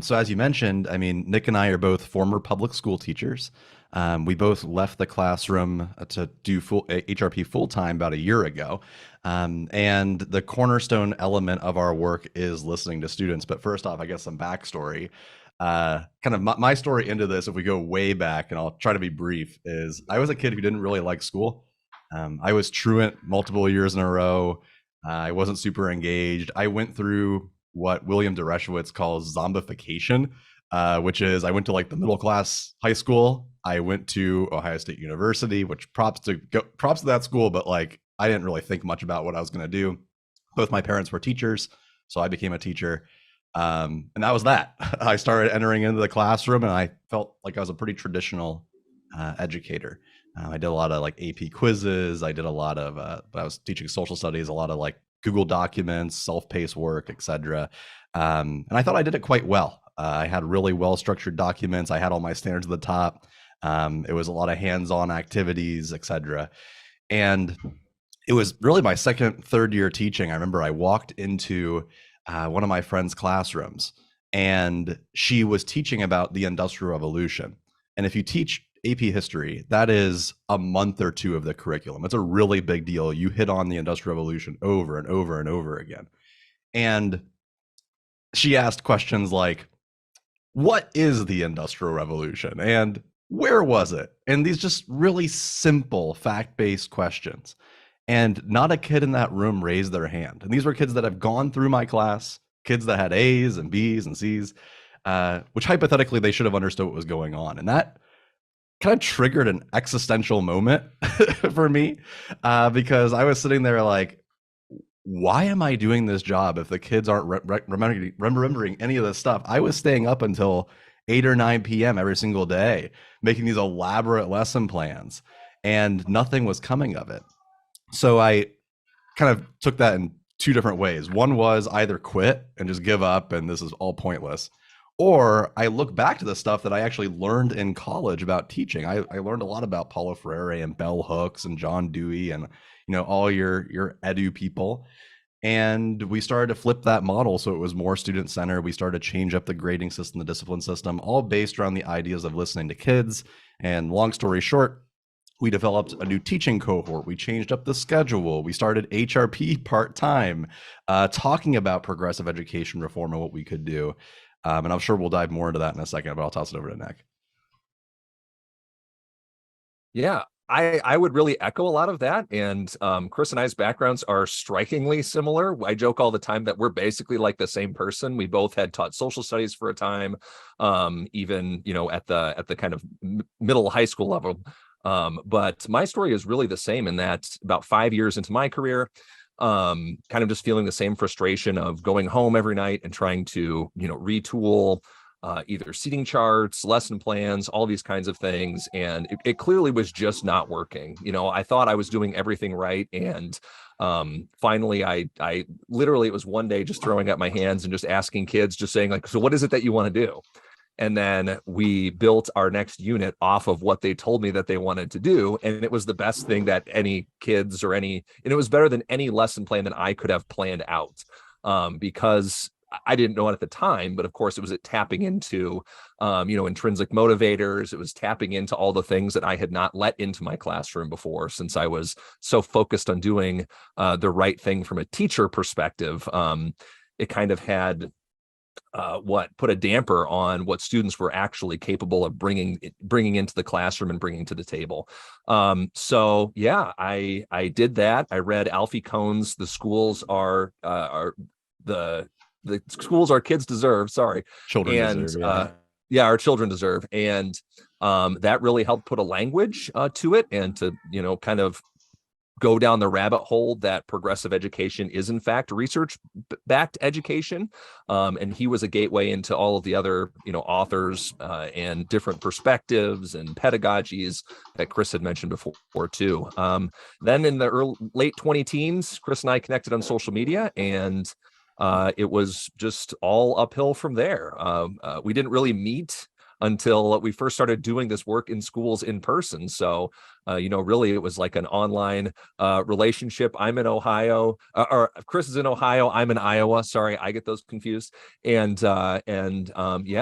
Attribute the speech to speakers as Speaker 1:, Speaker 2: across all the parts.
Speaker 1: So as you mentioned, I mean, Nick and I are both former public school teachers. We both left the classroom to do full HRP full time about a year ago. And the cornerstone element of our work is listening to students. But first off, I guess some backstory. Kind of my story into this, if we go way back, and I'll try to be brief, is I was a kid who didn't really like school. I was truant multiple years in a row. I wasn't super engaged. I went through what William Dereshowitz calls zombification, which is I went to like the middle class high school. I went to Ohio State University, which props to that school, but like I didn't really think much about what I was going to do. Both my parents were teachers, so I became a teacher. And that was that. I started entering into the classroom, and I felt like I was a pretty traditional educator. I did a lot of like AP quizzes. I did a lot of, I was teaching social studies, a lot of like Google Documents, self-paced work, etc. And I thought I did it quite well. I had really well-structured documents. I had all my standards at the top. It was a lot of hands-on activities, etc. And it was really my second, third year teaching. I remember I walked into one of my friend's classrooms, and she was teaching about the Industrial Revolution. And if you teach AP history, that is a month or two of the curriculum. It's a really big deal. You hit on the Industrial Revolution over and over and over again. And she asked questions like, what is the Industrial Revolution? And where was it? And these just really simple fact-based questions. And not a kid in that room raised their hand. And these were kids that have gone through my class, kids that had A's and B's and C's, which hypothetically they should have understood what was going on. And that kind of triggered an existential moment for me, because I was sitting there like, why am I doing this job if the kids aren't remembering any of this stuff? I was staying up until 8 or 9 p.m. every single day, making these elaborate lesson plans, and nothing was coming of it. So I kind of took that in two different ways. One was either quit and just give up and this is all pointless, or I look back to the stuff that I actually learned in college about teaching. I learned a lot about Paulo Freire and bell hooks and John Dewey and all your edu people. And we started to flip that model so it was more student centered. We started to change up the grading system, the discipline system, all based around the ideas of listening to kids. And long story short, we developed a new teaching cohort. We changed up the schedule. We started HRP part-time, talking about progressive education reform and what we could do. And I'm sure we'll dive more into that in a second, but I'll toss it over to Nick.
Speaker 2: Yeah, I would really echo a lot of that. And Chris and I's backgrounds are strikingly similar. I joke all the time that we're basically like the same person. We both had taught social studies for a time, even at the kind of middle high school level. But my story is really the same in that about 5 years into my career, kind of just feeling the same frustration of going home every night and trying to, retool either seating charts, lesson plans, all these kinds of things. And it clearly was just not working. I thought I was doing everything right. And finally, I literally, it was one day just throwing up my hands and just asking kids, just saying like, so what is it that you want to do? And then we built our next unit off of what they told me that they wanted to do. And it was the best thing that any kids and it was better than any lesson plan that I could have planned out, because I didn't know it at the time, but of course it was tapping into, intrinsic motivators. It was tapping into all the things that I had not let into my classroom before, since I was so focused on doing the right thing from a teacher perspective. It kind of had put a damper on what students were actually capable of bringing into the classroom and bringing to the table. So yeah, I did that. I read Alfie Kohn's "The Schools Are the Schools Our Kids Deserve." Sorry,
Speaker 1: Children deserve.
Speaker 2: Yeah, our children deserve, and that really helped put a language to it, and to kind of go down the rabbit hole that progressive education is in fact research-backed education. And he was a gateway into all of the other, authors and different perspectives and pedagogies that Chris had mentioned before too. Then in the late 20-teens, Chris and I connected on social media, and it was just all uphill from there. We didn't really meet until we first started doing this work in schools in person. So, really it was like an online relationship. I'm in Ohio, or Chris is in Ohio. I'm in Iowa. Sorry, I get those confused. Yeah,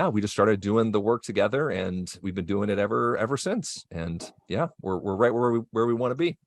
Speaker 2: we just started doing the work together, and we've been doing it ever since. And yeah, we're right where we want to be.